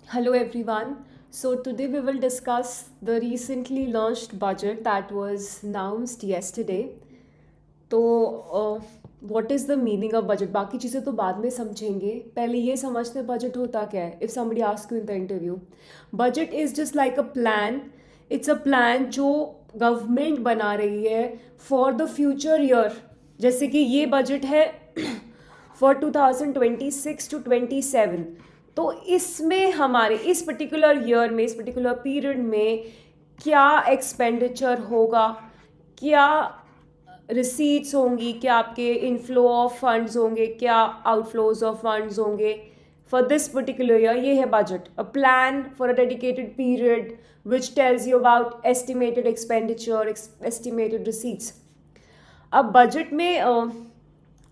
Hello everyone. So today we will discuss the recently launched budget that was announced yesterday. तो what is the meaning of budget, बाकी चीज़ें तो बाद में समझेंगे, पहले ये समझते हैं बजट होता क्या है. If somebody ask you in the interview, budget is just like a plan. It's a plan जो गवर्नमेंट बना रही है फॉर द फ्यूचर ईयर. जैसे कि ये बजट है फॉर 2026 टू 27. तो इसमें हमारे इस पर्टिकुलर ईयर में, इस पर्टिकुलर पीरियड में क्या एक्सपेंडिचर होगा, क्या रिसीट्स होंगी, क्या आपके इनफ्लो ऑफ फंड्स होंगे, क्या आउटफ्लोज ऑफ फंड्स होंगे फॉर दिस पर्टिकुलर ईयर. ये है budget, a plan for a dedicated period which tells you about estimated expenditure, estimated receipts. अब बजट में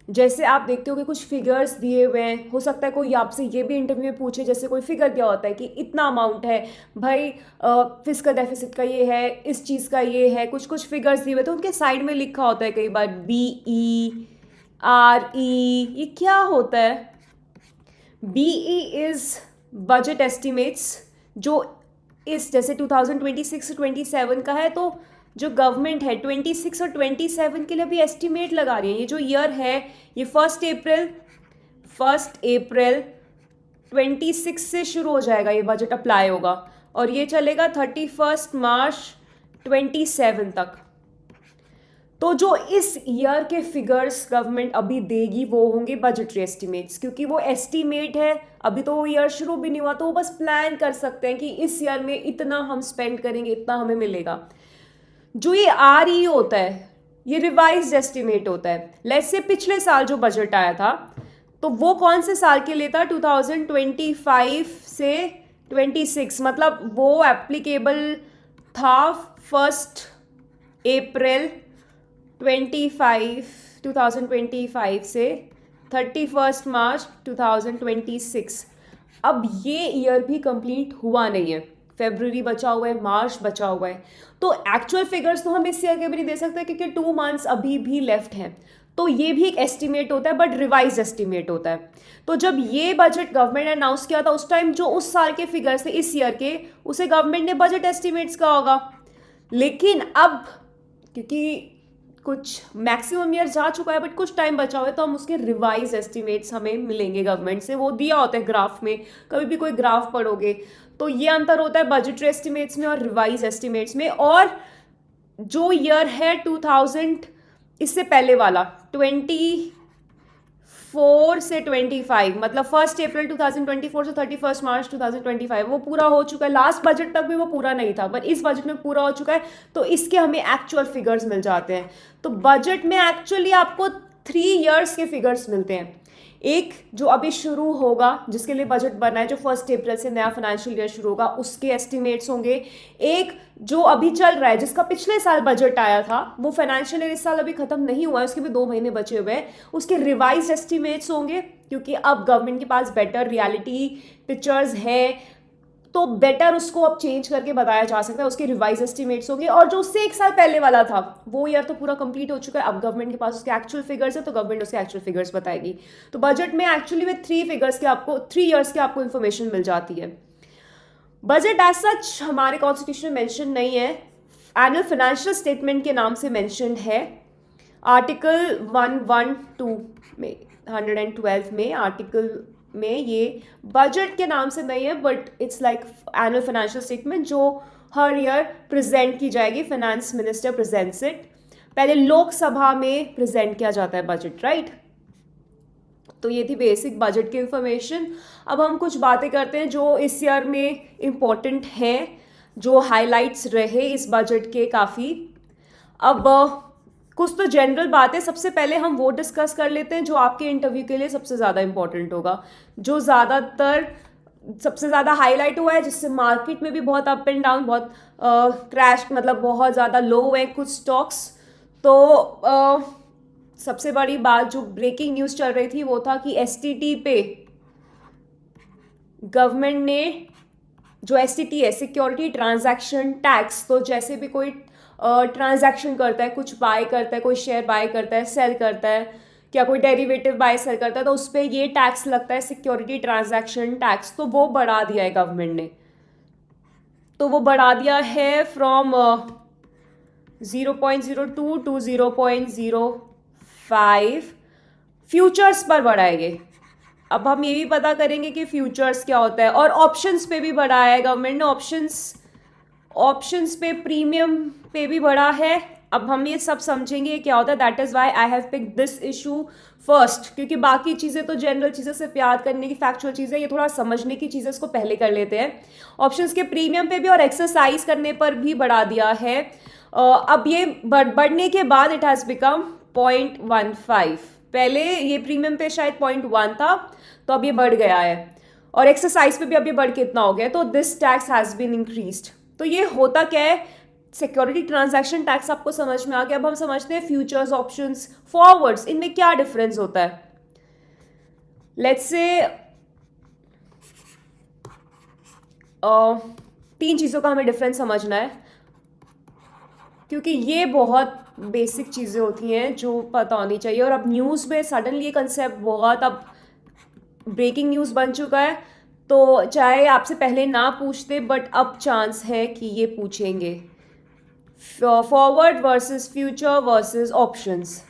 जैसे आप देखते हो कि कुछ फिगर्स दिए हुए हैं. हो सकता है कोई आपसे ये भी इंटरव्यू में पूछे, जैसे कोई फिगर दिया होता है कि इतना अमाउंट है भाई, फिजिकल डेफिसिट का ये है, इस चीज़ का ये है, कुछ कुछ फिगर्स दिए हुए तो उनके साइड में लिखा होता है कई बार BERE. ये क्या होता है? BE इज़ बजट एस्टिमेट्स, जो इस जैसे 2026 से 27 का है. तो जो गवर्नमेंट है 26 और 27 के लिए भी एस्टिमेट लगा रही है. ये जो ईयर है ये फर्स्ट अप्रैल 26 से शुरू हो जाएगा, ये बजट अप्लाई होगा और ये चलेगा 31 मार्च 27 तक. तो जो इस ईयर के फिगर्स गवर्नमेंट अभी देगी वो होंगे बजटरी एस्टिमेट्स, क्योंकि वो एस्टिमेट है, अभी तो वो ईयर शुरू भी नहीं हुआ. तो वो बस प्लान कर सकते हैं कि इस ईयर में इतना हम स्पेंड करेंगे, इतना हमें मिलेगा. जो ये RE होता है ये रिवाइज एस्टिमेट होता है. लेट्स से पिछले साल जो बजट आया था तो वो कौन से साल के लिए था? 2025 से 26, मतलब वो एप्लीकेबल था 1 अप्रैल 2025 से 31 मार्च 2026. अब ये ईयर भी कंप्लीट हुआ नहीं है, फेब्रुवरी बचा हुआ है, मार्च बचा हुआ है. तो एक्चुअल फिगर्स तो हम इस ईयर के भी नहीं दे सकते क्योंकि 2 मंथ्स अभी भी लेफ्ट हैं. तो ये भी एक एस्टिमेट होता है, बट रिवाइज एस्टिमेट होता है. तो जब ये बजट गवर्नमेंट ने अनाउंस किया था उस टाइम जो उस साल के फिगर्स थे इस ईयर के, उसे गवर्नमेंट ने बजट एस्टिमेट्स कहा होगा. लेकिन अब क्योंकि कुछ मैक्सिमम ईयर जा चुका है बट कुछ टाइम बचा हुआ है, तो हम उसके रिवाइज एस्टिमेट्स हमें मिलेंगे गवर्नमेंट से. वो दिया होता है ग्राफ में, कभी भी कोई ग्राफ पढ़ोगे तो ये अंतर होता है बजटरी एस्टिमेट्स में और रिवाइज एस्टिमेट्स में. और जो ईयर है 2000, इससे पहले वाला 24 से 25, मतलब 1 अप्रैल 2024 से 31 मार्च 2025 वो पूरा हो चुका है. लास्ट बजट तक भी वो पूरा नहीं था, पर इस बजट में पूरा हो चुका है. तो इसके हमें एक्चुअल फिगर्स मिल जाते हैं. तो बजट में एक्चुअली आपको 3 ईयर्स के फिगर्स मिलते हैं. एक जो अभी शुरू होगा, जिसके लिए बजट बना है, जो 1 अप्रैल से नया फाइनेंशियल ईयर शुरू होगा, उसके एस्टिमेट्स होंगे. एक जो अभी चल रहा है, जिसका पिछले साल बजट आया था, वो फाइनेंशियल ईयर इस साल अभी खत्म नहीं हुआ है, उसके भी 2 महीने बचे हुए हैं, उसके रिवाइज एस्टिमेट्स होंगे. क्योंकि अब गवर्नमेंट के पास बेटर रियलिटी पिक्चर्स हैं तो बेटर उसको अब चेंज करके बताया जा सकता है. उसके रिवाइज एस्टिमेट्स होंगे. और जो उससे 1 साल पहले वाला था वो ईयर तो पूरा कंप्लीट हो चुका है. अब गवर्नमेंट के पास उसके एक्चुअल फिगर्स है तो गवर्नमेंट उसके एक्चुअल फिगर्स बताएगी. तो बजट में एक्चुअली में 3 ईयर्स के आपको इन्फॉर्मेशन मिल जाती है. बजट एज सच हमारे कॉन्स्टिट्यूशन में मेंशन नहीं है, एनुअल फाइनेंशियल स्टेटमेंट के नाम से मेंशन है. आर्टिकल 112 में, 112 में आर्टिकल में ये बजट के नाम से नहीं है, but it's like annual financial statement जो हर ईयर प्रेजेंट की जाएगी. Finance minister presents it. पहले लोकसभा में प्रेजेंट किया जाता है बजट, राइट. तो ये थी बेसिक बजट की इंफॉर्मेशन. अब हम कुछ बातें करते हैं जो इस ईयर में इम्पोर्टेंट हैं, जो हाइलाइट्स रहे इस बजट के काफ़ी. अब कुछ तो जनरल बातें सबसे पहले हम वो डिस्कस कर लेते हैं जो आपके इंटरव्यू के लिए सबसे ज़्यादा इंपॉर्टेंट होगा, जो ज़्यादातर सबसे ज़्यादा हाईलाइट हुआ है, जिससे मार्केट में भी बहुत अप एंड डाउन, बहुत क्रैश, मतलब बहुत ज़्यादा लो है कुछ स्टॉक्स. तो सबसे बड़ी बात जो ब्रेकिंग न्यूज़ चल रही थी वो था कि STT पे गवर्नमेंट ने, जो STT है सिक्योरिटी ट्रांजैक्शन टैक्स, तो जैसे भी कोई ट्रांजैक्शन करता है, कुछ बाय करता है, कोई शेयर बाय करता है, सेल करता है, क्या कोई डेरिवेटिव बाय सेल करता है तो उस पर ये टैक्स लगता है सिक्योरिटी ट्रांजैक्शन टैक्स, तो वो बढ़ा दिया है गवर्नमेंट ने। तो वो बढ़ा दिया है फ्रॉम 0.02 टू 0.05 फ्यूचर्स पर बढ़ाएंगे। अब हम ये भी पता करेंगे कि फ्यूचर्स क्या होता है। और ऑप्शंस पे भी बढ़ाया है गवर्नमेंट ने, ऑप्शंस पे प्रीमियम पे भी बढ़ा है। अब हम ये सब समझेंगे क्या होता है। That is why I have pick this issue first, क्योंकि बाकी चीज़ें तो जनरल चीज़ें सिर्फ याद करने की फैक्चुअल चीज़ें, ये थोड़ा समझने की चीज़ें, इसको पहले कर लेते हैं। ऑप्शंस के प्रीमियम पे भी और एक्सरसाइज करने पर भी बढ़ा दिया है। अब ये बढ़ने के बाद इट हैज़ बिकम 0.15। पहले ये प्रीमियम पे शायद 0.1 था, तो अब ये बढ़ गया है। और एक्सरसाइज पे भी अब ये बढ़ के इतना हो गया, तो this tax has been increased. तो ये होता क्या है, सिक्योरिटी ट्रांजैक्शन टैक्स आपको समझ में आ गया। अब हम समझते हैं फ्यूचर्स, ऑप्शंस, फॉरवर्ड्स, इनमें क्या डिफरेंस होता है। लेट्स से 3 चीज़ों का हमें डिफरेंस समझना है, क्योंकि ये बहुत बेसिक चीज़ें होती हैं जो पता होनी चाहिए। और अब न्यूज़ में सडनली ये कंसेप्ट बहुत अब ब्रेकिंग न्यूज़ बन चुका है, तो चाहे आपसे पहले ना पूछते बट अब चांस है कि ये पूछेंगे। Forward versus future versus options.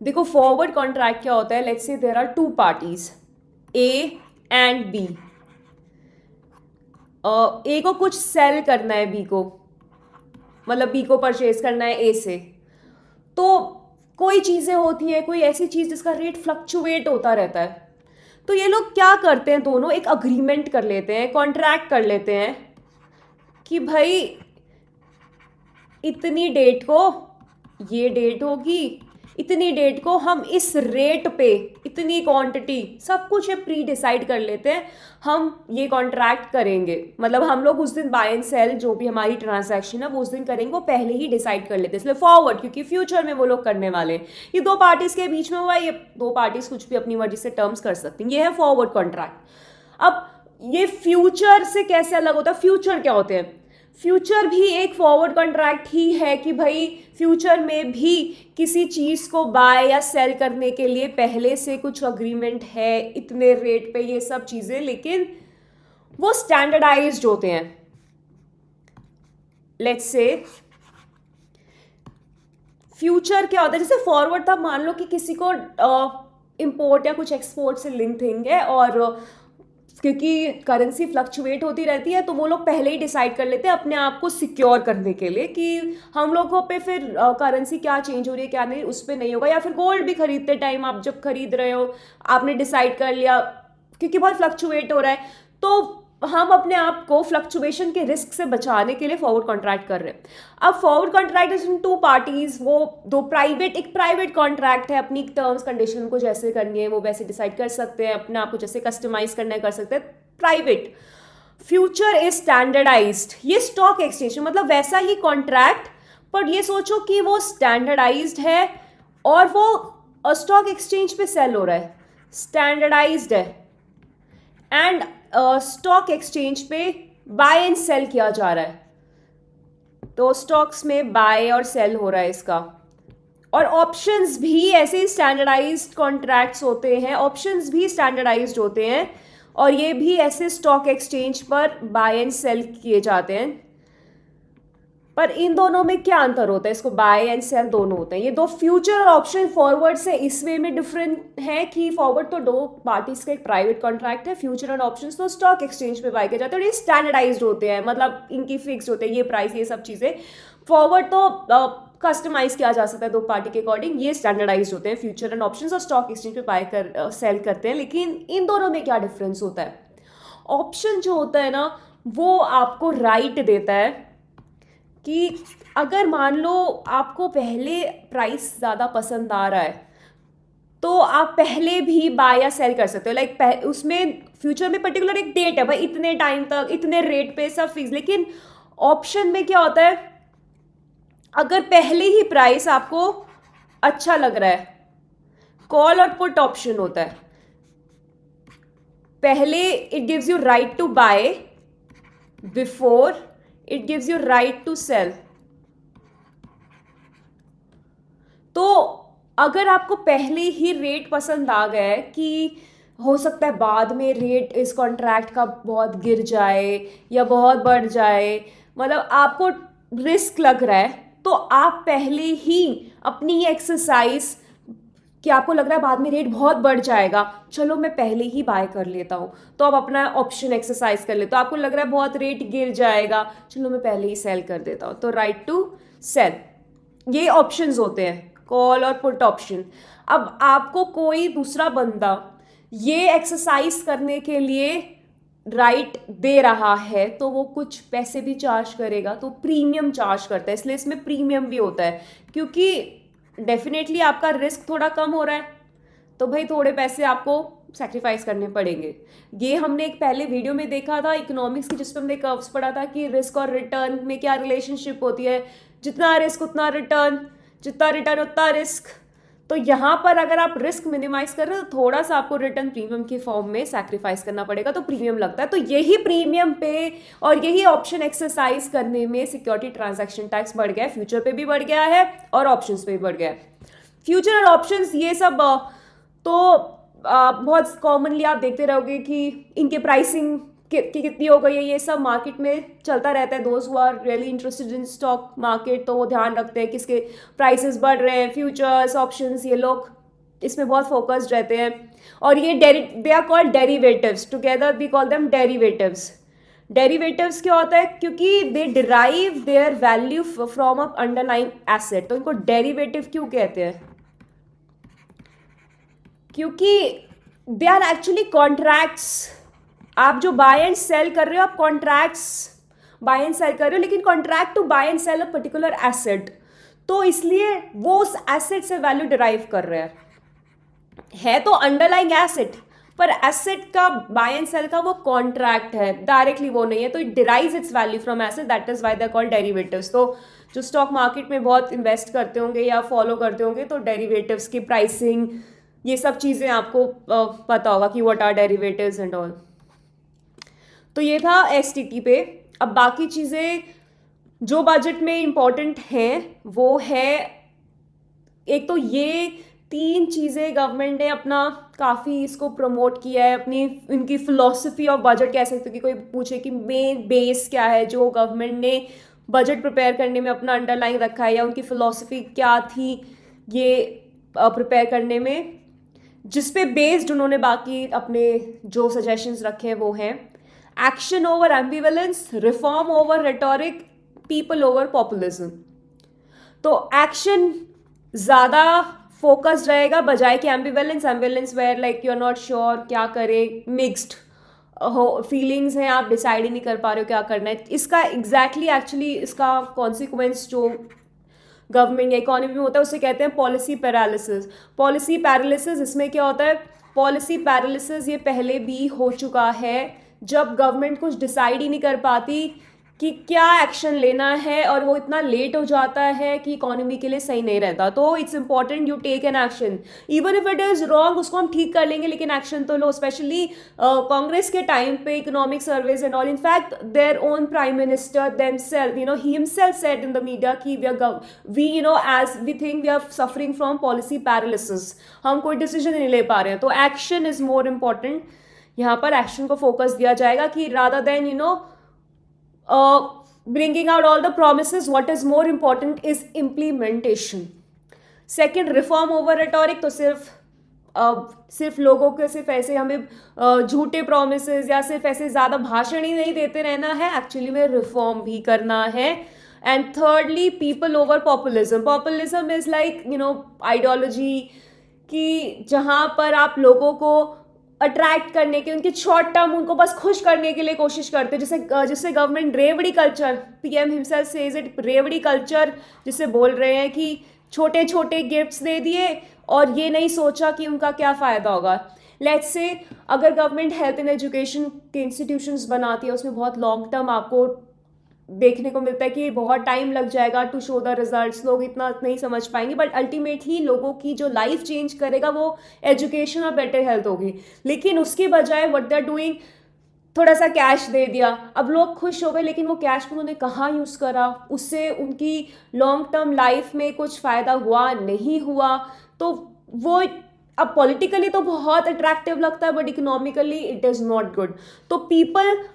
देखो फॉरवर्ड कॉन्ट्रैक्ट क्या होता है। Let's say there are 2 parties A and B. A को कुछ सेल करना है बी को, मतलब बी को परचेज करना है ए से। तो कोई चीज़ें होती हैं, कोई ऐसी चीज़ जिसका रेट फ्लक्चुएट होता रहता है, तो ये लोग क्या करते हैं, दोनों एक अग्रीमेंट कर लेते हैं, कॉन्ट्रैक्ट कर लेते हैं कि भाई इतनी डेट को ये डेट होगी, इतनी डेट को हम इस रेट पे इतनी क्वांटिटी, सब कुछ ये प्री डिसाइड कर लेते हैं, हम ये कॉन्ट्रैक्ट करेंगे। मतलब हम लोग उस दिन बाय एंड सेल जो भी हमारी ट्रांजैक्शन है वो उस दिन करेंगे, वो पहले ही डिसाइड कर लेते हैं। इसलिए फॉरवर्ड, क्योंकि फ्यूचर में वो लोग करने वाले हैं। ये 2 पार्टीज के बीच में हुआ, ये 2 पार्टीज कुछ भी अपनी मर्जी से टर्म्स कर सकती हैं। ये है फॉरवर्ड कॉन्ट्रैक्ट। अब ये फ्यूचर से कैसे अलग होता है, फ्यूचर क्या होते हैं। फ्यूचर भी एक फॉरवर्ड कॉन्ट्रैक्ट ही है कि भाई फ्यूचर में भी किसी चीज़ को बाय या सेल करने के लिए पहले से कुछ अग्रीमेंट है, इतने रेट पे, ये सब चीज़ें, लेकिन वो स्टैंडर्डाइज्ड होते हैं। लेट्स से फ्यूचर क्या होता है, जैसे फॉरवर्ड था, मान लो कि किसी को इंपोर्ट या कुछ एक्सपोर्ट से लिंक है, और क्योंकि करेंसी फ्लक्चुएट होती रहती है, तो वो लोग पहले ही डिसाइड कर लेते हैं अपने आप को सिक्योर करने के लिए कि हम लोगों पे फिर करेंसी क्या चेंज हो रही है क्या नहीं, उस पर नहीं होगा। या फिर गोल्ड भी खरीदते टाइम आप जब खरीद रहे हो, आपने डिसाइड कर लिया क्योंकि बहुत फ्लक्चुएट हो रहा है, तो हम अपने आप को फ्लक्चुएशन के रिस्क से बचाने के लिए फॉरवर्ड कॉन्ट्रैक्ट कर रहे हैं। अब forward contract is in 2 parties, वो 2 प्राइवेट, एक प्राइवेट कॉन्ट्रैक्ट है, अपनी टर्म्स कंडीशन को जैसे करनी है वो वैसे डिसाइड कर सकते हैं, अपने आप को जैसे कस्टमाइज करना है कर सकते हैं, प्राइवेट। फ्यूचर इज स्टैंडर्डाइज्ड, ये स्टॉक एक्सचेंज मतलब वैसा ही कॉन्ट्रैक्ट, पर ये सोचो कि वो स्टैंडर्डाइज्ड है और वो स्टॉक एक्सचेंज पे सेल हो रहा है, स्टैंडर्डाइज्ड है, एंड स्टॉक एक्सचेंज पे बाय एंड सेल किया जा रहा है, तो स्टॉक्स में बाय और सेल हो रहा है इसका। और ऑप्शंस भी ऐसे ही स्टैंडर्डाइज्ड कॉन्ट्रैक्ट्स होते हैं, ऑप्शंस भी स्टैंडर्डाइज्ड होते हैं, और ये भी ऐसे स्टॉक एक्सचेंज पर बाय एंड सेल किए जाते हैं। पर इन दोनों में क्या अंतर होता है, इसको बाय एंड सेल दोनों होते हैं। ये 2 फ्यूचर और ऑप्शन फॉरवर्ड से इस वे में डिफरेंट है कि फॉरवर्ड तो 2 पार्टीज का एक प्राइवेट कॉन्ट्रैक्ट है, फ्यूचर एंड ऑप्शंस तो स्टॉक एक्सचेंज पे बाय किए जाते हैं, और ये स्टैंडर्डाइज्ड होते हैं, मतलब इनकी फिक्स होते हैं ये प्राइस, ये सब चीज़ें। फॉरवर्ड तो कस्टमाइज किया जा सकता है 2 पार्टी के अकॉर्डिंग, ये स्टैंडर्डाइज्ड होते हैं फ्यूचर एंड ऑप्शंस, और स्टॉक एक्सचेंज पे बाय कर सेल करते हैं। लेकिन इन दोनों में क्या डिफरेंस होता है, ऑप्शन जो होता है ना वो आपको राइट देता है कि अगर मान लो आपको पहले प्राइस ज़्यादा पसंद आ रहा है तो आप पहले भी बाय या सेल कर सकते हो। लाइक उसमें फ्यूचर में पर्टिकुलर एक डेट है, भाई इतने टाइम तक इतने रेट पे सब फिक्स। लेकिन ऑप्शन में क्या होता है, अगर पहले ही प्राइस आपको अच्छा लग रहा है, कॉल और पुट ऑप्शन होता है, पहले it gives you right to buy before it gives you right to sell. अगर आपको पहले ही रेट पसंद आ गया है कि हो सकता है बाद में रेट इस कॉन्ट्रैक्ट का बहुत गिर जाए या बहुत बढ़ जाए, मतलब आपको रिस्क लग रहा है, तो आप पहले ही अपनी ये एक्सरसाइज कि आपको लग रहा है बाद में रेट बहुत बढ़ जाएगा, चलो मैं पहले ही बाय कर लेता हूँ, तो आप अपना ऑप्शन एक्सरसाइज कर लेते हो। आपको लग रहा है बहुत रेट गिर जाएगा, चलो मैं पहले ही सेल कर देता हूँ, तो राइट टू सेल, ये ऑप्शंस होते हैं, कॉल और पुट ऑप्शन। अब आपको कोई दूसरा बंदा ये एक्सरसाइज करने के लिए राइट दे रहा है तो वो कुछ पैसे भी चार्ज करेगा, तो प्रीमियम चार्ज करता है, इसलिए इसमें प्रीमियम भी होता है, क्योंकि डेफिनेटली आपका रिस्क थोड़ा कम हो रहा है, तो भाई थोड़े पैसे आपको सेक्रीफाइस करने पड़ेंगे। ये हमने एक पहले वीडियो में देखा था इकोनॉमिक्स की, जिसमें हमने कर्व्स पढ़ा था कि रिस्क और रिटर्न में क्या रिलेशनशिप होती है, जितना रिस्क उतना रिटर्न, जितना रिटर्न उतना रिस्क। तो यहाँ पर अगर आप रिस्क मिनिमाइज कर रहे हो तो थोड़ा सा आपको रिटर्न प्रीमियम के फॉर्म में सैक्रिफाइस करना पड़ेगा, तो प्रीमियम लगता है। तो यही प्रीमियम पे और यही ऑप्शन एक्सरसाइज करने में सिक्योरिटी ट्रांजैक्शन टैक्स बढ़ गया है, फ्यूचर पे भी बढ़ गया है और ऑप्शंस पे भी बढ़ गया है। फ्यूचर और ऑप्शंस ये सब तो बहुत कॉमनली आप देखते रहोगे कि इनके प्राइसिंग की कितनी हो गई है, ये सब मार्केट में चलता रहता है। Those who are really interested in stock market तो वो ध्यान रखते हैं किसके प्राइसेस बढ़ रहे हैं, फ्यूचर्स, ऑप्शंस, ये लोग इसमें बहुत फोकस्ड रहते हैं। और ये they are called derivatives, together we call them derivatives. Derivatives क्या होता है, क्योंकि they derive their value from a underlying asset, तो इनको डेरिवेटिव क्यों कहते हैं, क्योंकि दे आर एक्चुअली कॉन्ट्रैक्ट्स। आप जो बाय एंड सेल कर रहे हो, आप कॉन्ट्रैक्ट्स बाय एंड सेल कर रहे हो, लेकिन contract to buy and sell a particular asset, तो इसलिए वो उस एसेट से वैल्यू डिराइव कर रहे हैं। है तो अंडरलाइंग एसेट, पर एसेट का बाय एंड सेल का वो कॉन्ट्रैक्ट है, डायरेक्टली वो नहीं है, तो it derives its value from asset, that is why they are called derivatives. तो जो स्टॉक मार्केट में बहुत इन्वेस्ट करते होंगे या फॉलो करते होंगे, तो डेरिवेटिव्स की प्राइसिंग, ये सब चीज़ें आपको पता होगा कि what are derivatives and all. तो ये था एसटीटी पे। अब बाकी चीज़ें जो बजट में इंपॉर्टेंट हैं वो है, एक तो ये 3 चीज़ें गवर्नमेंट ने अपना काफ़ी इसको प्रमोट किया है, अपनी इनकी फिलॉसफी ऑफ बजट कह सकते हो, कि कोई पूछे कि मेन बेस क्या है जो गवर्नमेंट ने बजट प्रिपेयर करने में अपना अंडरलाइन रखा है, या उनकी फिलॉसफी क्या थी ये प्रिपेयर करने में, जिस पे बेस्ड उन्होंने बाकी अपने जो सजेशंस रखे हैं वो हैं action over ambivalence, reform over rhetoric, people over populism. तो एक्शन ज़्यादा फोकस रहेगा बजाय कि ambivalence. Ambivalence where like you are not sure क्या करें, मिक्स्ड हो फीलिंग्स हैं, आप डिसाइड ही नहीं कर पा रहे हो क्या करना है। इसका एग्जैक्टली एक्चुअली इसका कॉन्सिक्वेंस जो गवर्नमेंट या इकोनॉमी में होता है उसे कहते हैं पॉलिसी पैरालिसिस। पॉलिसी पैरालिसिस इसमें क्या होता है, पॉलिसी पैरालिसिस ये पहले भी हो चुका है, जब गवर्नमेंट कुछ डिसाइड ही नहीं कर पाती कि क्या एक्शन लेना है, और वो इतना लेट हो जाता है कि इकोनॉमी के लिए सही नहीं रहता। तो it's important you take an action, even if it is wrong, उसको हम ठीक कर लेंगे लेकिन एक्शन तो लो। स्पेशली कांग्रेस के टाइम पे economic surveys and all, in fact their own prime minister themselves, you know, he himself said in the media कि we you know as we think we are suffering from policy paralysis, हम कोई decision नहीं ले पा रहे हैं। तो action is more important, यहाँ पर एक्शन को फोकस दिया जाएगा कि rather than you know bringing out all the promises, what is more important is implementation. Second, reform over rhetoric, तो सिर्फ लोगों के सिर्फ ऐसे हमें झूठे प्रोमिसेस या सिर्फ ऐसे ज़्यादा भाषण ही नहीं देते रहना है, एक्चुअली में रिफॉर्म भी करना है। And thirdly, people over populism. Populism is like you know ideology, कि जहाँ पर आप लोगों को अट्रैक्ट करने के, उनके शॉर्ट टर्म उनको बस खुश करने के लिए कोशिश करते हैं, जिससे गवर्नमेंट रेवड़ी culture, PM himself says it, रेवड़ी कल्चर, जिससे बोल रहे हैं कि छोटे छोटे गिफ्ट्स दे दिए और ये नहीं सोचा कि उनका क्या फ़ायदा होगा। लेट्स से अगर गवर्नमेंट हेल्थ एंड एजुकेशन के इंस्टीट्यूशंस बनाती है, उसमें बहुत लॉन्ग टर्म आपको देखने को मिलता है कि बहुत टाइम लग जाएगा टू शो द रिजल्ट्स, लोग इतना नहीं समझ पाएंगे, बट अल्टीमेटली लोगों की जो लाइफ चेंज करेगा वो एजुकेशन और बेटर हेल्थ होगी। लेकिन उसके बजाय व्हाट दे आर डूइंग, थोड़ा सा कैश दे दिया, अब लोग खुश हो गए, लेकिन वो कैश को उन्होंने कहाँ यूज़ करा, उससे उनकी लॉन्ग टर्म लाइफ में कुछ फ़ायदा हुआ नहीं हुआ। तो वो अब पॉलिटिकली तो बहुत अट्रैक्टिव लगता है but economically it is not good. तो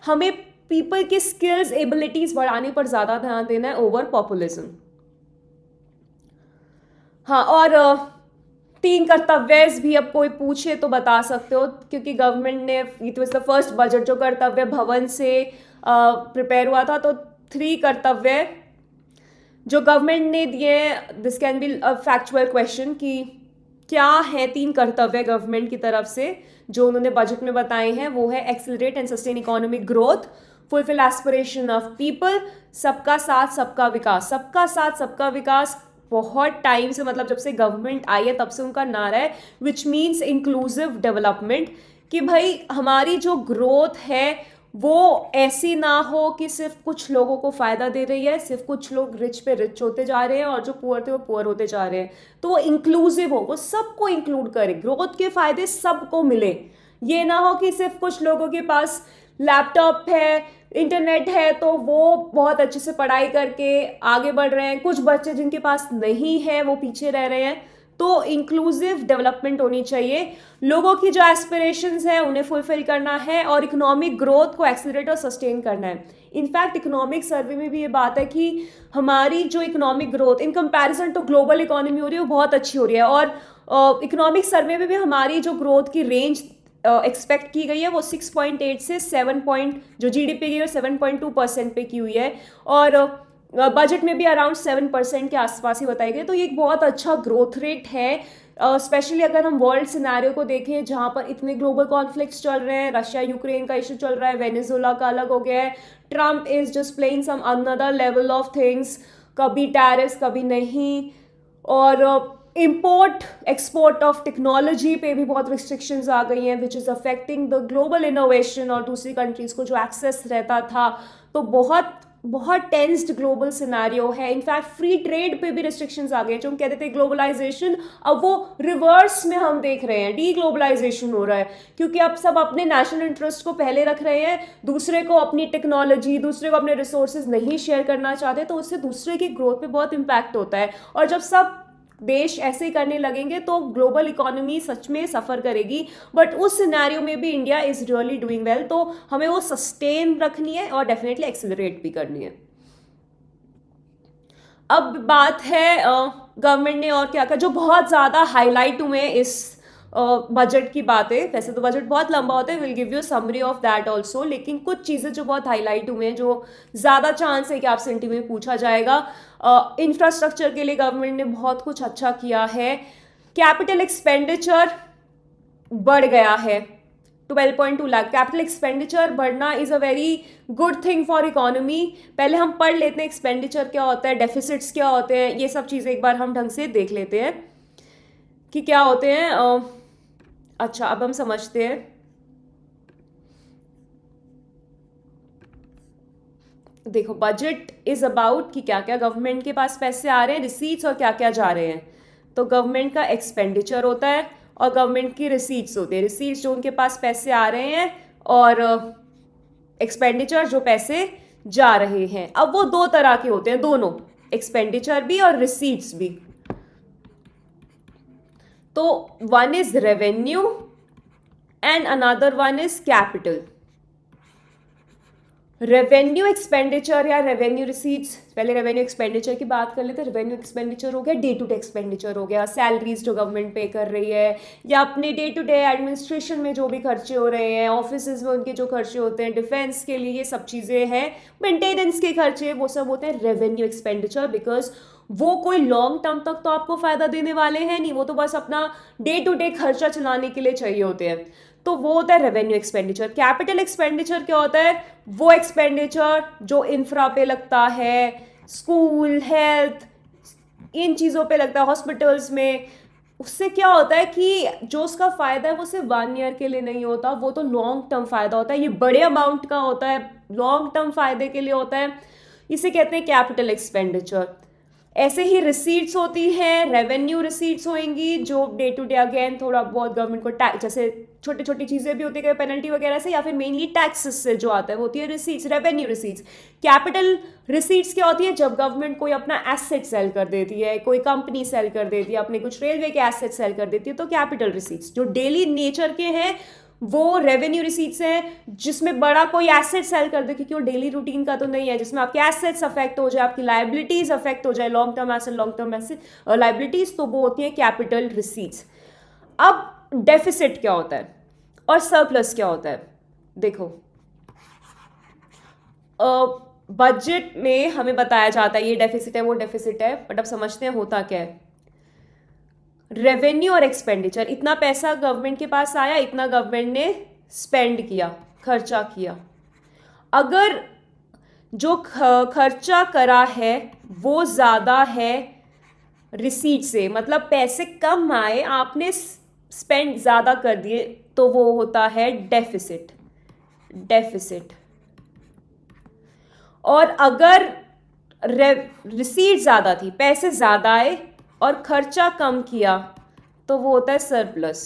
हमें पीपल की स्किल्स एबिलिटीज बढ़ाने पर ज़्यादा ध्यान देना है ओवर पॉपुलिज्म। हाँ, और 3 कर्तव्य भी अब कोई पूछे तो बता सकते हो, क्योंकि गवर्नमेंट ने, it was the first budget जो कर्तव्य भवन से प्रिपेयर हुआ था, तो 3 कर्तव्य जो गवर्नमेंट ने दिए, this can be a factual question कि क्या है 3 कर्तव्य गवर्नमेंट की तरफ से जो उन्होंने बजट में बताए हैं। वो है accelerate and sustain economic growth, fulfil aspiration of people, सबका साथ सबका विकास। सबका साथ सबका विकास बहुत टाइम से, मतलब जब से गवर्नमेंट आई है तब से उनका नारा है, विच मीन्स इंक्लूसिव डेवलपमेंट, कि भाई हमारी जो ग्रोथ है वो ऐसी ना हो कि सिर्फ कुछ लोगों को फ़ायदा दे रही है, सिर्फ कुछ लोग रिच पे रिच होते जा रहे हैं और जो पुअर थे वो पुअर होते जा रहे हैं। तो वो इंक्लूसिव हो, वो सबको इंक्लूड करे, ग्रोथ के फ़ायदे सबको मिले। ये ना हो कि सिर्फ कुछ लोगों के पास लैपटॉप है, इंटरनेट है, तो वो बहुत अच्छे से पढ़ाई करके आगे बढ़ रहे हैं, कुछ बच्चे जिनके पास नहीं है वो पीछे रह रहे हैं। तो इंक्लूसिव डेवलपमेंट होनी चाहिए, लोगों की जो एस्पिरेशंस हैं उन्हें फुलफिल करना है और इकोनॉमिक ग्रोथ को एक्सीलरेट और सस्टेन करना है। इनफैक्ट इकोनॉमिक सर्वे में भी ये बात है कि हमारी जो economic growth in comparison to global economy हो रही है वो बहुत अच्छी हो रही है, और इकोनॉमिक सर्वे में भी हमारी जो ग्रोथ की रेंज एक्सपेक्ट की गई है वो 6.8 से 7 पॉइंट, जो जीडीपी की है 7.2% पे की हुई है, और बजट में भी अराउंड 7% के आसपास ही बताई गई। तो ये एक बहुत अच्छा ग्रोथ रेट है, स्पेशली अगर हम वर्ल्ड सिनेरियो को देखें जहाँ पर इतने ग्लोबल कॉन्फ्लिक्ट्स चल रहे हैं, रशिया यूक्रेन का इशू चल रहा है, वेनेजुएला का अलग हो गया है, Trump is just playing some another level of things, कभी टैरिफ्स कभी नहीं, और इम्पोर्ट एक्सपोर्ट ऑफ टेक्नोलॉजी पे भी बहुत रिस्ट्रिक्शंस आ गई हैं, which is affecting the global innovation, और दूसरी कंट्रीज़ को जो एक्सेस रहता था। तो बहुत बहुत टेंस्ड ग्लोबल सिनेरियो है। इनफैक्ट फ्री ट्रेड पे भी रिस्ट्रिक्शंस आ गए, जो हम कहते थे ग्लोबलाइजेशन, अब वो रिवर्स में हम देख रहे हैं, डी ग्लोबलाइजेशन हो रहा है, क्योंकि अब सब अपने नेशनल इंटरेस्ट को पहले रख रहे हैं, दूसरे को अपनी टेक्नोलॉजी, दूसरे को अपने रिसोर्सेज नहीं शेयर करना चाहते, तो उससे दूसरे की ग्रोथ पे बहुत इम्पैक्ट होता है। और जब सब देश ऐसे ही करने लगेंगे तो ग्लोबल इकोनॉमी सच में सफ़र करेगी। बट उस सिनेरियो में भी India is really doing well, तो हमें वो सस्टेन रखनी है और डेफिनेटली एक्सेलरेट भी करनी है। अब बात है गवर्नमेंट ने और क्या कहा, जो बहुत ज़्यादा हाईलाइट हुए इस बजट की बातें। वैसे तो बजट बहुत लंबा होता है, will give you summary of that also, लेकिन कुछ चीज़ें जो बहुत हाईलाइट हुए हैं, जो ज़्यादा चांस है कि आपसे इंटरव्यू में पूछा जाएगा। इंफ्रास्ट्रक्चर के लिए गवर्नमेंट ने बहुत कुछ अच्छा किया है। कैपिटल एक्सपेंडिचर बढ़ गया है 12.2 लाख। कैपिटल एक्सपेंडिचर बढ़ना is a very good thing for economy. पहले हम पढ़ लेते हैं एक्सपेंडिचर क्या होता है, डेफिसिट्स क्या होते हैं, ये सब चीज़ें एक बार हम ढंग से देख लेते हैं कि क्या होते हैं। अच्छा, अब हम समझते हैं। देखो, बजट इज अबाउट कि क्या क्या गवर्नमेंट के पास पैसे आ रहे हैं, रिसीट्स, और क्या क्या जा रहे हैं। तो गवर्नमेंट का एक्सपेंडिचर होता है और गवर्नमेंट की रिसीट्स होती है। रिसीट्स जो उनके पास पैसे आ रहे हैं, और एक्सपेंडिचर जो पैसे जा रहे हैं। अब वो 2 तरह के होते हैं, दोनों, एक्सपेंडिचर भी और रिसीट्स भी। तो one is revenue and another one is capital. Revenue expenditure या रेवेन्यू रिसीट्स, पहले रेवेन्यू एक्सपेंडिचर की बात कर लेते हैं। रेवेन्यू एक्सपेंडिचर हो गया डे टू डे एक्सपेंडिचर, हो गया सैलरीज जो गवर्नमेंट पे कर रही है, या अपने डे टू डे एडमिनिस्ट्रेशन में जो भी खर्चे हो रहे हैं, ऑफिस में उनके जो खर्चे होते हैं, डिफेंस के लिए, ये सब चीज़ें हैं, मेंटेनेंस के खर्चे, वो सब होते हैं रेवेन्यू एक्सपेंडिचर। बिकॉज वो कोई लॉन्ग टर्म तक तो आपको फ़ायदा देने वाले हैं नहीं, वो तो बस अपना डे टू डे खर्चा चलाने के लिए चाहिए होते हैं। तो वो होता है रेवेन्यू एक्सपेंडिचर। कैपिटल एक्सपेंडिचर क्या होता है, वो एक्सपेंडिचर जो इंफ्रा पे लगता है, स्कूल, हेल्थ, इन चीज़ों पे लगता है, हॉस्पिटल्स में। उससे क्या होता है कि जो उसका फ़ायदा है वो सिर्फ 1 ईयर के लिए नहीं होता, वो तो लॉन्ग टर्म फ़ायदा होता है, ये बड़े अमाउंट का होता है, लॉन्ग टर्म फ़ायदे के लिए होता है। इसे कहते हैं कैपिटल एक्सपेंडिचर। ऐसे ही रिसीट्स होती हैं, रेवेन्यू रिसीट्स होंगी जो डे टू डे अगेन थोड़ा बहुत गवर्नमेंट को टैक्स, जैसे छोटी छोटी चीज़ें भी होती है पेनल्टी वगैरह से, या फिर मेनली टैक्सेस से जो आता है वो होती है receipts, revenue receipts. Capital receipts क्या होती है? जब गवर्नमेंट कोई अपना एसेट सेल कर देती है, कोई कंपनी सेल कर देती है, अपने कुछ रेलवे के एसेट सेल कर देती है, तो कैपिटल रिसीट्स। जो डेली नेचर के हैं वो रेवेन्यू रिसीट्स हैं, जिसमें बड़ा कोई एसेट सेल कर दे, क्योंकि वो डेली रूटीन का तो नहीं है, जिसमें आपके एसेट्स अफेक्ट हो जाए, आपकी लाइबिलिटीज अफेक्ट हो जाए, लॉन्ग टर्म एसेट लाइबिलिटीज, तो वो होती है कैपिटल रिसीट्स। अब डेफिसिट क्या होता है और सरप्लस क्या होता है? देखो, बजट में हमें बताया जाता है ये डेफिसिट है वो डेफिसिट है, बट अब समझते हैं होता क्या है। रेवेन्यू और एक्सपेंडिचर, इतना पैसा गवर्नमेंट के पास आया, इतना गवर्नमेंट ने स्पेंड किया, खर्चा किया। अगर जो खर्चा करा है वो ज़्यादा है रिसीट से, मतलब पैसे कम आए, आपने स्पेंड ज़्यादा कर दिए, तो वो होता है डेफिसिट। डेफिसिट। और अगर रिसीट ज़्यादा थी, पैसे ज़्यादा आए और खर्चा कम किया, तो वो होता है सरप्लस।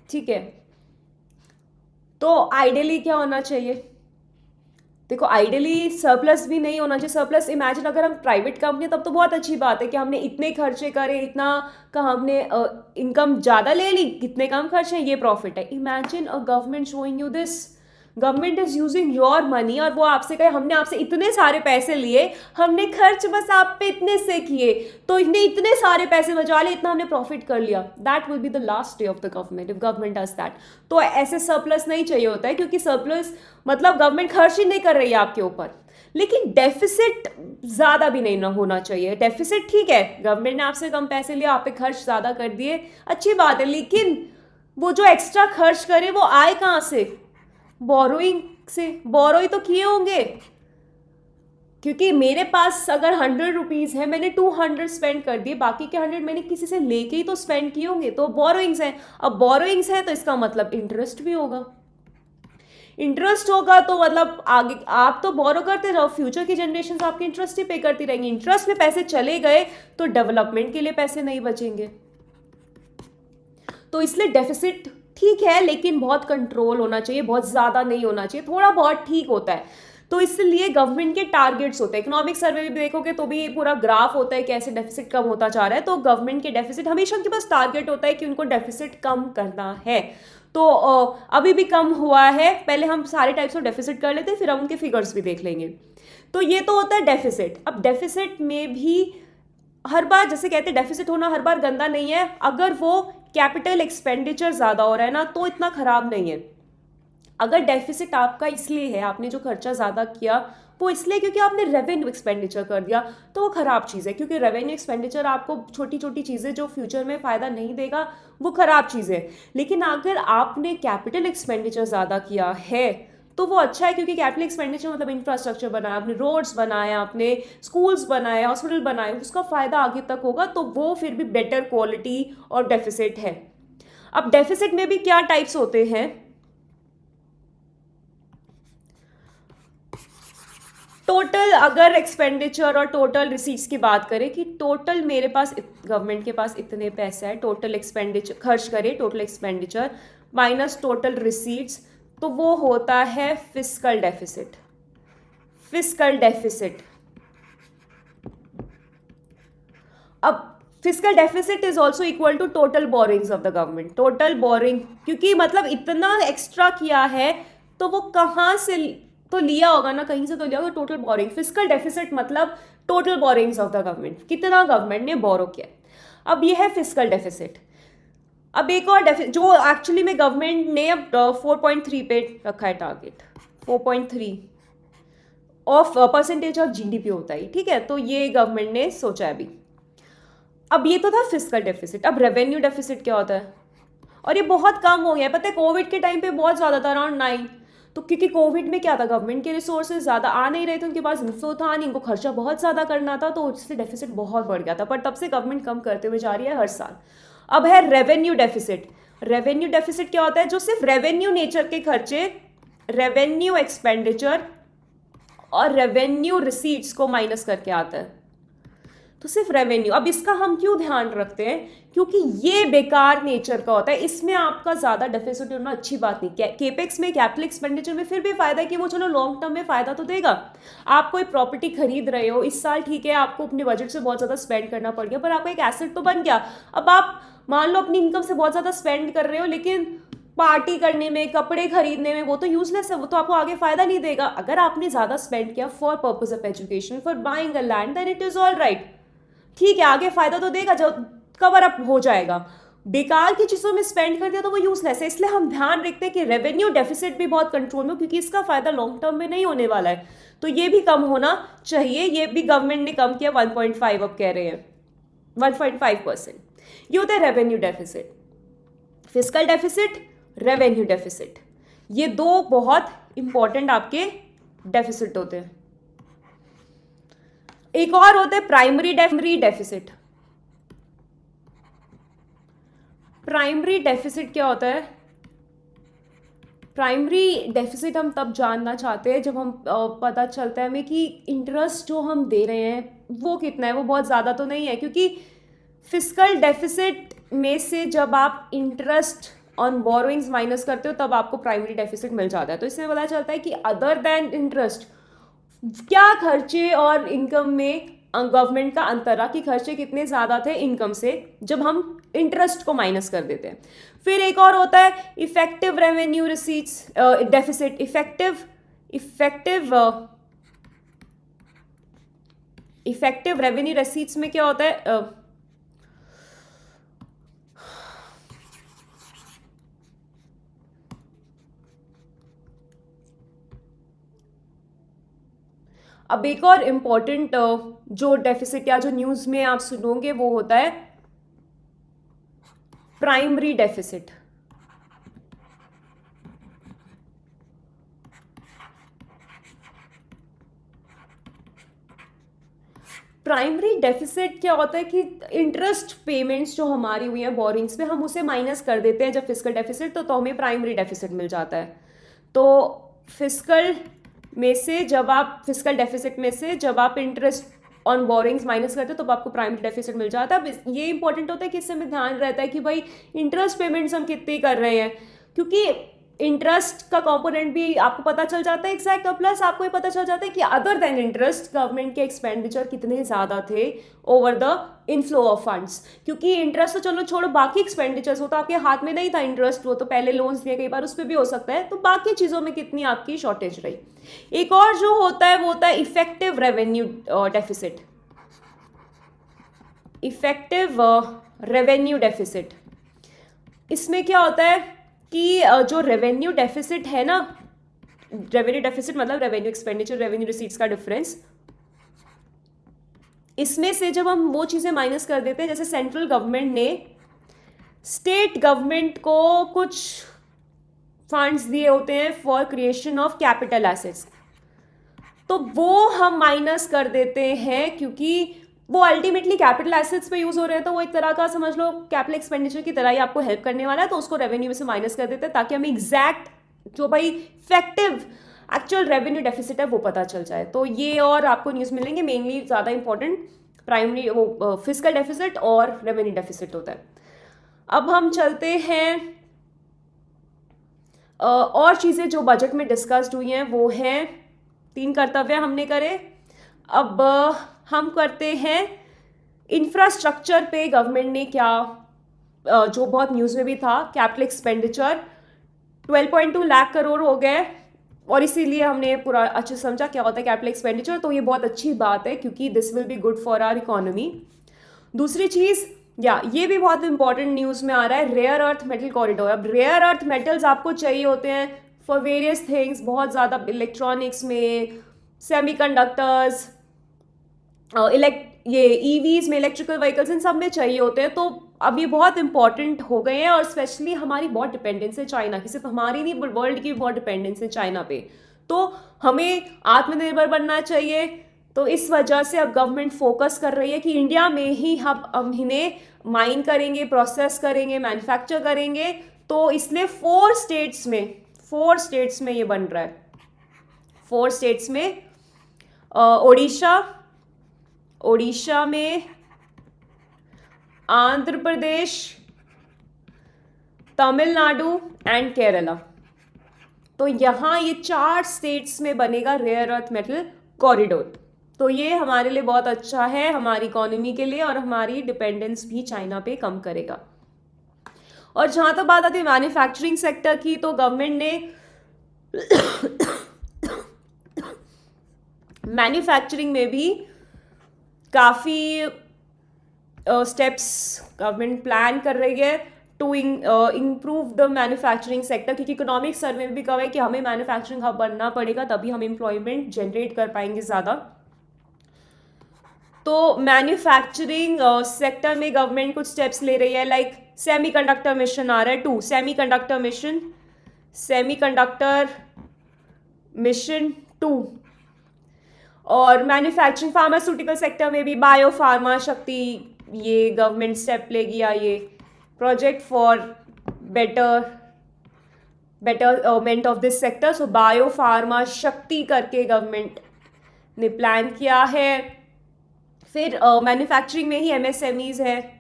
ठीक है, तो आइडियली क्या होना चाहिए? देखो, आइडियली सरप्लस भी नहीं होना चाहिए। सरप्लस इमेजिन अगर हम प्राइवेट कंपनी, तब तो बहुत अच्छी बात है कि हमने इतने खर्चे करे, इतना का हमने इनकम ज़्यादा ले ली, कितने कम खर्चे हैं, ये प्रॉफिट है। Imagine a government showing you this, government is using your money, और वो आपसे कहे हमने आपसे इतने सारे पैसे लिए, हमने खर्च बस आप पे इतने से किए, तो इतने इतने सारे पैसे बचा लिए, इतना हमने प्रॉफिट कर लिया। That will be the last day of the government if government does that. तो ऐसे सरप्लस नहीं चाहिए होता है, क्योंकि सरप्लस मतलब गवर्नमेंट खर्च ही नहीं कर रही है आपके ऊपर। लेकिन डेफिसिट ज़्यादा भी नहीं होना चाहिए। डेफिसिट ठीक है, गवर्नमेंट ने आपसे कम पैसे लिए, आप पे खर्च ज़्यादा कर दिए, अच्छी बात है, लेकिन वो जो एक्स्ट्रा खर्च करे वो आए कहाँ से? बोरोइंग से। बोरो ही तो किए होंगे, क्योंकि मेरे पास अगर 100 रुपीज़ है, मैंने 200 स्पेंड कर दिए, बाकी के 100 मैंने किसी से लेके ही तो स्पेंड किए होंगे, तो बोरोइंग्स हैं। अब बोरोइंग्स हैं तो इसका मतलब इंटरेस्ट भी होगा। इंटरेस्ट होगा तो मतलब आगे आप तो बोरो करते रहो, फ्यूचर की जनरेशन आपके इंटरेस्ट ही पे करती रहेंगी। इंटरेस्ट में पैसे चले गए तो डेवलपमेंट के लिए पैसे नहीं बचेंगे। तो इसलिए डेफिसिट ठीक है, लेकिन बहुत कंट्रोल होना चाहिए, बहुत ज़्यादा नहीं होना चाहिए, थोड़ा बहुत ठीक होता है। तो इसलिए गवर्नमेंट के टारगेट्स होते हैं। इकोनॉमिक सर्वे भी देखोगे तो भी पूरा ग्राफ होता है कि ऐसे डेफिसिट कम होता जा रहा है। तो गवर्नमेंट के डेफिसिट हमेशा उनके पास टारगेट होता है कि उनको डेफिसिट कम करना है। तो अभी भी कम हुआ है। पहले हम सारे टाइप्स ऑफ डेफिसिट कर लेते हैं, फिर हम उनके फिगर्स भी देख लेंगे। तो ये तो होता है डेफिसिट। अब डेफिसिट में भी हर बार, जैसे कहते हैं डेफिसिट होना हर बार गंदा नहीं है। अगर वो कैपिटल एक्सपेंडिचर ज़्यादा हो रहा है ना, तो इतना खराब नहीं है। अगर डेफिसिट आपका इसलिए है, आपने जो खर्चा ज़्यादा किया वो इसलिए क्योंकि आपने रेवेन्यू एक्सपेंडिचर कर दिया, तो वो खराब चीज़ है। क्योंकि रेवेन्यू एक्सपेंडिचर आपको छोटी छोटी चीज़ें जो फ्यूचर में फ़ायदा नहीं देगा, वो खराब चीज़ है। लेकिन अगर आपने कैपिटल एक्सपेंडिचर ज़्यादा किया है तो वो अच्छा है, क्योंकि कैपिटल एक्सपेंडिचर मतलब इंफ्रास्ट्रक्चर बनाया, आपने रोड्स बनाए, आपने स्कूल्स बनाए, हॉस्पिटल बनाए, उसका फ़ायदा आगे तक होगा, तो वो फिर भी बेटर क्वालिटी और डेफिसिट है। अब डेफिसिट में भी क्या टाइप्स होते हैं? टोटल अगर एक्सपेंडिचर और टोटल रिसीट्स की बात करें कि टोटल मेरे पास गवर्नमेंट के पास इतने पैसे है, टोटल एक्सपेंडिचर खर्च करे, total expenditure minus total receipts, तो वो होता है फिस्कल डेफिसिट। Fiscal deficit. अब fiscal deficit is also equal to total borrowings of the government. Total borrowing, क्योंकि मतलब इतना एक्स्ट्रा किया है तो वो कहाँ से तो लिया होगा ना, कहीं से तो लिया होगा। टोटल बोरिंग, फिस्कल डेफिसिट मतलब total borrowings of the government, कितना गवर्नमेंट ने बोरो किया। अब ये है फिस्कल डेफिसिट। अब एक और डेफिसिट जो एक्चुअली में गवर्नमेंट ने अब 4.3 पे रखा है target, 4.3 of percentage of GDP होता है, ठीक है। तो ये गवर्नमेंट ने सोचा है अभी। अब ये तो था फिस्कल डेफिसिट। अब रेवेन्यू डेफिसिट क्या होता है? और ये बहुत कम हो गया है, पता है। कोविड के टाइम पे बहुत ज़्यादा था, अराउंड 9। तो क्योंकि कोविड में क्या था, गवर्नमेंट के रिसोर्सेज ज़्यादा आ नहीं रहे थे, उनके पास इन्फ्लो था नहीं, इनको खर्चा बहुत ज़्यादा करना था, तो उससे डेफिसिट बहुत बढ़ गया था। पर तब से गवर्नमेंट कम करते हुए जा रही है हर साल। अब है रेवेन्यू डेफिसिट। रेवेन्यू डेफिसिट क्या होता है? जो सिर्फ रेवेन्यू नेचर के खर्चे, रेवेन्यू एक्सपेंडिचर और रेवेन्यू रिसीट्स को माइनस करके आता है। तो सिर्फ रेवेन्यू। अब इसका हम क्यों ध्यान रखते हैं, क्योंकि ये बेकार नेचर का होता है, इसमें आपका ज़्यादा डेफिसिट होना अच्छी बात नहीं। केपेक्स में, कैपिटल एक्सपेंडिचर में फिर भी फायदा है कि वो चलो लॉन्ग टर्म में फायदा तो देगा। आप कोई प्रॉपर्टी खरीद रहे हो इस साल, ठीक है आपको अपने बजट से बहुत ज़्यादा स्पेंड करना पड़ गया, पर आपका एक एसेट तो बन गया। अब आप मान लो अपनी इनकम से बहुत ज़्यादा स्पेंड कर रहे हो, लेकिन पार्टी करने में, कपड़े खरीदने में, वो तो यूजलेस है, वो तो आपको आगे फायदा नहीं देगा। अगर आपने ज़्यादा स्पेंड किया for purpose of education, for buying a land, then it is all right, ठीक है आगे फायदा तो देगा, जो कवर अप हो जाएगा। बेकार की चीज़ों में स्पेंड कर दिया तो वो यूजलेस है। इसलिए हम ध्यान रखते हैं कि रेवेन्यू डेफिसिट भी बहुत कंट्रोल में, क्योंकि इसका फायदा लॉन्ग टर्म में नहीं होने वाला है, तो ये भी कम होना चाहिए। ये भी गवर्नमेंट ने कम किया 1.5, अब कह रहे हैं 1.5%। ये होता है revenue deficit. Fiscal deficit, revenue deficit, ये दो बहुत इंपॉर्टेंट आपके डेफिसिट होते हैं। एक और होता है प्राइमरी डेफिसिट। प्राइमरी डेफिसिट क्या होता है? प्राइमरी डेफिसिट हम तब जानना चाहते हैं जब हम पता चलता है हमें कि इंटरेस्ट जो हम दे रहे हैं वो कितना है, वो बहुत ज़्यादा तो नहीं है। क्योंकि फिस्कल डेफिसिट में से जब आप इंटरेस्ट ऑन बोरोइंग्स माइनस करते हो तब आपको प्राइमरी डेफिसिट मिल जाता है। तो इसमें पता चलता है कि अदर देन इंटरेस्ट क्या खर्चे और इनकम में गवर्नमेंट का अंतर रहा, कि खर्चे कितने ज़्यादा थे इनकम से जब हम इंटरेस्ट को माइनस कर देते हैं। फिर एक और होता है effective revenue receipts deficit. Effective revenue receipts में क्या होता है, अब एक और इम्पॉर्टेंट जो डेफिसिट या जो न्यूज़ में आप सुनोगे वो होता है प्राइमरी डेफिसिट। प्राइमरी डेफिसिट क्या होता है कि इंटरेस्ट पेमेंट्स जो हमारी हुई है बोरिंग्स पे, हम उसे माइनस कर देते हैं जब फिस्कल डेफिसिट, तो हमें प्राइमरी डेफिसिट मिल जाता है। तो फिस्कल डेफिसिट में से जब आप इंटरेस्ट ऑन बोरिंग्स माइनस करते हो तो आपको प्राइमरी डेफिसिट मिल जाता है। अब ये इंपॉर्टेंट होता है कि इससे हमें ध्यान रहता है कि भाई इंटरेस्ट पेमेंट्स हम कितनी कर रहे हैं, क्योंकि इंटरेस्ट का कंपोनेंट भी आपको पता चल जाता है एग्जैक्ट, और प्लस आपको ये पता चल जाता है कि अदर देन इंटरेस्ट गवर्नमेंट के एक्सपेंडिचर कितने ज़्यादा थे over the inflow of funds. क्योंकि इंटरेस्ट तो चलो छोड़ो, बाकी एक्सपेंडिचर्स वो तो आपके हाथ में नहीं था, इंटरेस्ट वो तो पहले लोन्स दिए कई बार, उस पर भी हो सकता है। तो बाकी चीज़ों में कितनी आपकी शॉर्टेज रही। एक और जो होता है वो होता है effective revenue deficit. Effective revenue deficit, इसमें क्या होता है कि जो रेवेन्यू डेफिसिट है ना, रेवेन्यू डेफिसिट मतलब रेवेन्यू एक्सपेंडिचर रेवेन्यू रिसीट्स का डिफरेंस, इसमें से जब हम वो चीज़ें माइनस कर देते हैं, जैसे सेंट्रल गवर्नमेंट ने स्टेट गवर्नमेंट को कुछ फंड्स दिए होते हैं for creation of capital assets, तो वो हम माइनस कर देते हैं क्योंकि वो अल्टीमेटली कैपिटल एसेट्स पे यूज हो रहे हैं। तो वो एक तरह का समझ लो कैपिटल एक्सपेंडिचर की तरह ही आपको हेल्प करने वाला है, तो उसको रेवेन्यू में से माइनस कर देते हैं ताकि हमें एग्जैक्ट जो भाई इफेक्टिव एक्चुअल रेवेन्यू डेफिसिट है वो पता चल जाए। तो ये और आपको न्यूज़ मिलेंगे, मेनली ज़्यादा इंपॉर्टेंट प्राइमरी वो फिस्कल डेफिसिट और रेवेन्यू डेफिसिट होता है। अब हम चलते हैं और चीज़ें जो बजट में डिस्कस्ड हुई हैं, वो हैं 3 कर्तव्य हमने करे। अब हम करते हैं इंफ्रास्ट्रक्चर पे गवर्नमेंट ने क्या, जो बहुत न्यूज़ में भी था, कैपिटल एक्सपेंडिचर 12.2 लाख करोड़ हो गए, और इसीलिए हमने पूरा अच्छे समझा क्या होता है कैपिटल एक्सपेंडिचर। तो ये बहुत अच्छी बात है क्योंकि this will be good for our economy. दूसरी चीज़ ये भी बहुत इंपॉर्टेंट न्यूज़ में आ रहा है, रेयर अर्थ मेटल कॉरिडोर। अब रेयर अर्थ मेटल्स आपको चाहिए होते हैं फॉर वेरियस थिंग्स, बहुत ज़्यादा इलेक्ट्रॉनिक्स में, सेमीकंडक्टर्स, ये ईवीज में, इलेक्ट्रिकल व्हीकल्स, इन सब में चाहिए होते हैं। तो अब ये बहुत इंपॉर्टेंट हो गए हैं, और स्पेशली हमारी बहुत डिपेंडेंस है चाइना की, सिर्फ हमारी नहीं वर्ल्ड की बहुत डिपेंडेंस है चाइना पे, तो हमें आत्मनिर्भर बनना चाहिए। तो इस वजह से अब गवर्नमेंट फोकस कर रही है कि इंडिया में ही हम इन्हें माइन करेंगे, प्रोसेस करेंगे, मैन्युफैक्चर करेंगे। तो इसलिए 4 स्टेट्स में ये बन रहा है। 4 स्टेट्स में ओडिशा, ओडिशा में आंध्र प्रदेश, तमिलनाडु एंड केरला। तो यहाँ ये 4 स्टेट्स में बनेगा रेयर अर्थ मेटल कॉरिडोर। तो ये हमारे लिए बहुत अच्छा है, हमारी इकोनॉमी के लिए, और हमारी डिपेंडेंस भी चाइना पे कम करेगा। और जहाँ तक बात आती है मैन्युफैक्चरिंग सेक्टर की, तो गवर्नमेंट ने मैन्युफैक्चरिंग में भी काफ़ी स्टेप्स गवर्नमेंट प्लान कर रही है to improve the manufacturing sector, क्योंकि इकोनॉमिक सर्वे में भी कहा है कि हमें मैन्युफैक्चरिंग हब बनना पड़ेगा, तभी हम एम्प्लॉयमेंट जनरेट कर पाएंगे ज़्यादा। तो मैन्युफैक्चरिंग सेक्टर में गवर्नमेंट कुछ स्टेप्स ले रही है, लाइक सेमीकंडक्टर मिशन आ रहा है 2, सेमीकंडक्टर मिशन 2। और मैन्युफैक्चरिंग फार्मास्यूटिकल सेक्टर में भी बायो फार्मा शक्ति, ये गवर्नमेंट स्टेप लेगी, या ये project for betterment of this sector. So bio pharma शक्ति करके गवर्नमेंट ने प्लान किया है। फिर मैन्युफैक्चरिंग में ही एमएसएमईज है।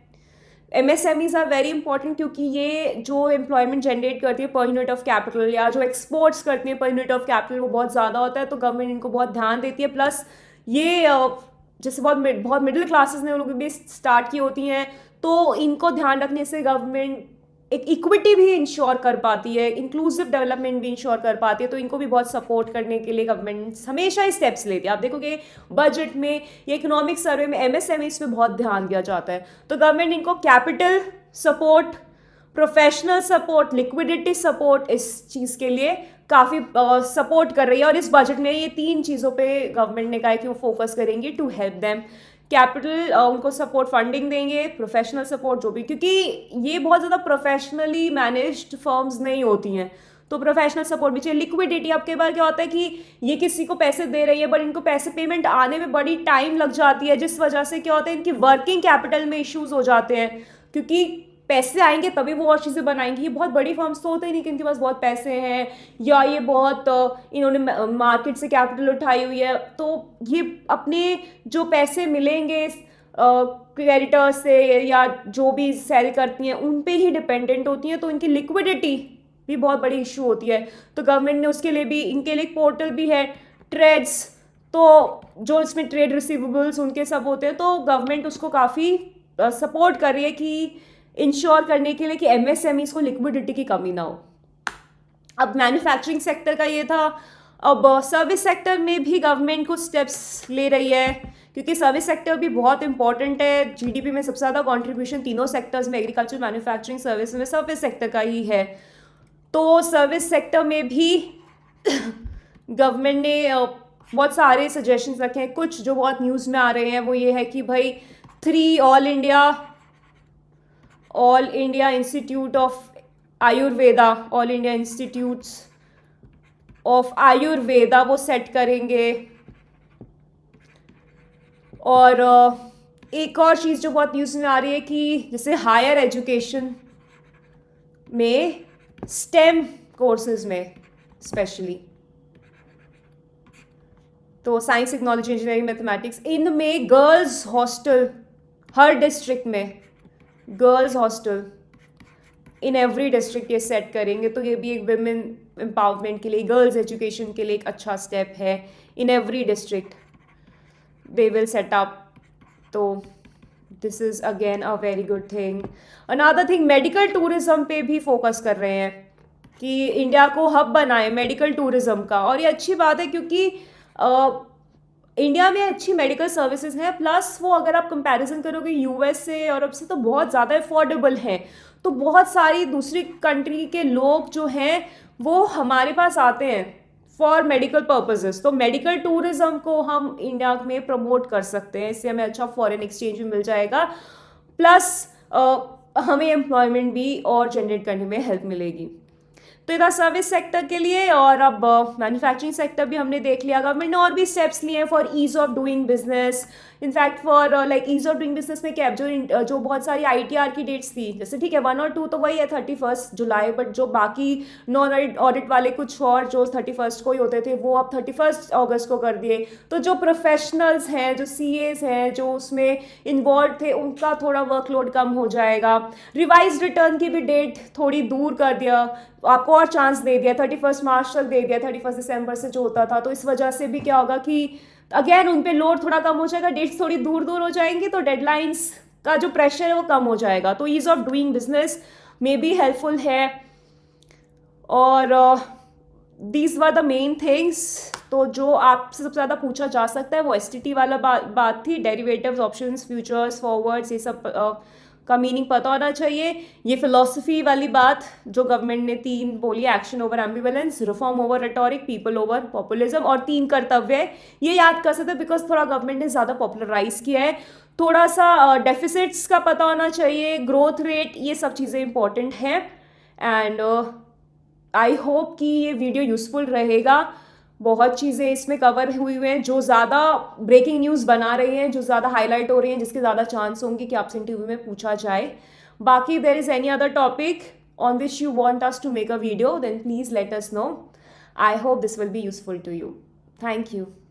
एमएसएमईज आर वेरी इंपॉर्टेंट, क्योंकि ये जो एम्प्लॉयमेंट जनरेट करती है पर यूनिट ऑफ कैपिटल, या जो एक्सपोर्ट्स करती है पर यूनिट ऑफ कैपिटल, वो बहुत ज़्यादा होता है, तो गवर्नमेंट इनको बहुत ध्यान देती है। प्लस ये जैसे बहुत मिडिल क्लासेस ने लोग भी स्टार्ट की होती हैं, तो इनको ध्यान रखने से गवर्नमेंट एक इक्विटी भी इंश्योर कर पाती है, इंक्लूसिव डेवलपमेंट भी इंश्योर कर पाती है। तो इनको भी बहुत सपोर्ट करने के लिए गवर्नमेंट हमेशा ही स्टेप्स लेती है। आप देखोगे बजट में, ये इकोनॉमिक सर्वे में एमएसएमईज पे बहुत ध्यान दिया जाता है। तो गवर्नमेंट इनको capital support, professional support, liquidity support, इस चीज़ के लिए काफ़ी सपोर्ट कर रही है। और इस बजट में ये 3 चीज़ों पे गवर्नमेंट ने कहा है कि वो फोकस करेंगी टू हेल्प देम। कैपिटल उनको सपोर्ट, फंडिंग देंगे, प्रोफेशनल सपोर्ट जो भी, क्योंकि ये बहुत ज़्यादा प्रोफेशनली मैनेज्ड फर्म्स नहीं होती हैं, तो प्रोफेशनल सपोर्ट भी चाहिए। लिक्विडिटी, अब कई बार क्या होता है कि ये किसी को पैसे दे रही है, बट इनको पैसे पेमेंट आने में बड़ी टाइम लग जाती है, जिस वजह से क्या होता है इनकी वर्किंग कैपिटल में इश्यूज हो जाते हैं, क्योंकि पैसे आएंगे तभी वो और चीज़ें बनाएंगी। ये बहुत बड़ी फर्म्स तो होते ही नहीं कि इनके पास बहुत पैसे हैं, या ये बहुत इन्होंने मार्केट से कैपिटल उठाई हुई है, तो ये अपने जो पैसे मिलेंगे क्रेडिटर से या जो भी सेल करती हैं उन पे ही डिपेंडेंट होती हैं, तो इनकी लिक्विडिटी भी बहुत बड़ी इशू होती है। तो गवर्नमेंट ने उसके लिए भी, इनके लिए एक पोर्टल भी है ट्रेड्स, तो जो इसमें ट्रेड रिसीवेबल्स उनके सब होते हैं, तो गवर्नमेंट उसको काफ़ी सपोर्ट कर रही है कि इंश्योर करने के लिए कि एमएसएमईज को लिक्विडिटी की कमी ना हो। अब मैन्युफैक्चरिंग सेक्टर का ये था। अब सर्विस सेक्टर में भी गवर्नमेंट कुछ स्टेप्स ले रही है, क्योंकि सर्विस सेक्टर भी बहुत इंपॉर्टेंट है। जीडीपी में सबसे ज़्यादा कंट्रीब्यूशन तीनों सेक्टर्स में, एग्रीकल्चर, मैन्युफैक्चरिंग, सर्विस में सर्विस सेक्टर का ही है। तो सर्विस सेक्टर में भी गवर्नमेंट ने बहुत सारे सजेशंस रखे हैं। कुछ जो बहुत न्यूज़ में आ रहे हैं वो ये है कि भाई 3 all India institute of Ayurveda, all India institutes of Ayurveda वो सेट करेंगे। और एक और चीज़ जो बहुत न्यूज़ में आ रही है कि जैसे हायर एजुकेशन में स्टेम कोर्सेज में स्पेशली, तो साइंस, टेक्नोलॉजी, इंजीनियरिंग, मैथमेटिक्स, इनमें गर्ल्स हॉस्टल, हर डिस्ट्रिक्ट में गर्ल्स हॉस्टल इन एवरी डिस्ट्रिक्ट ये सेट करेंगे। तो ये भी एक विमेन एम्पावरमेंट के लिए, गर्ल्स एजुकेशन के लिए एक अच्छा स्टेप है। In every district they will set up, तो this is again a very good thing. Another thing, medical tourism पे भी फोकस कर रहे हैं कि इंडिया को हब बनाए मेडिकल टूरिज्म का। और ये अच्छी बात है, क्योंकि इंडिया में अच्छी मेडिकल सर्विसेज हैं, प्लस वो अगर आप कंपैरिजन करोगे यूएस से, यूरोप से, तो बहुत ज़्यादा अफोर्डेबल हैं। तो बहुत सारी दूसरी कंट्री के लोग जो हैं वो हमारे पास आते हैं फॉर मेडिकल पर्पसेस। तो मेडिकल टूरिज्म को हम इंडिया में प्रमोट कर सकते हैं, इससे हमें अच्छा फॉरेन एक्सचेंज भी मिल जाएगा, प्लस हमें एम्प्लॉयमेंट भी और जनरेट करने में हेल्प मिलेगी। तो इधर सर्विस सेक्टर के लिए। और अब मैन्युफैक्चरिंग सेक्टर भी हमने देख लिया। गवर्नमेंट ने और भी स्टेप्स लिए हैं for ease of doing business, in fact for like ease of doing business में क्या जो बहुत सारी ITR की डेट्स थी, जैसे ठीक है 1 और 2 तो वही है 31 जुलाई, बट जो बाकी नॉन ऑडिट वाले कुछ और जो 31 को ही होते थे वो अब 31 अगस्त को कर दिए। तो जो प्रोफेशनल्स हैं, जो CAs हैं, जो उसमें इन्वॉल्व थे, उनका थोड़ा वर्कलोड कम हो जाएगा। रिवाइज रिटर्न की भी डेट थोड़ी दूर कर दिया, आपको और चांस दे दिया, 31 मार्च तक दे दिया, 31 दिसंबर से जो होता था। तो इस वजह से भी क्या होगा कि अगेन उन पे लोड थोड़ा कम हो जाएगा, डेट्स थोड़ी दूर दूर हो जाएंगी, तो डेडलाइंस का जो प्रेशर है वो कम हो जाएगा। तो ease of doing business may be helpful है। और these were the main things. तो जो आपसे सबसे ज़्यादा पूछा जा सकता है वो STT वाला बात थी, डेरिवेटिव्स, ऑप्शंस, फ्यूचर्स, फॉरवर्ड्स, ये सब का मीनिंग पता होना चाहिए। ये फिलॉसफी वाली बात जो गवर्नमेंट ने 3 बोली, action over ambivalence, reform over rhetoric, people over populism, और 3 कर्तव्य है, ये याद कर सकते हैं बिकॉज थोड़ा गवर्नमेंट ने ज़्यादा पॉपुलराइज किया है। थोड़ा सा डेफिसिट्स का पता होना चाहिए, ग्रोथ रेट, ये सब चीज़ें इंपॉर्टेंट हैं। एंड आई होप कि ये वीडियो यूजफुल रहेगा। बहुत चीज़ें इसमें कवर हुई हुई हैं जो ज़्यादा ब्रेकिंग न्यूज़ बना रही हैं, जो ज़्यादा हाईलाइट हो रही हैं, जिसके ज़्यादा चांस होंगे कि आपसे इंटरव्यू में पूछा जाए। बाकी there is any other topic on which you want us to make a video, then please let us know. I hope this will be useful to you. Thank you.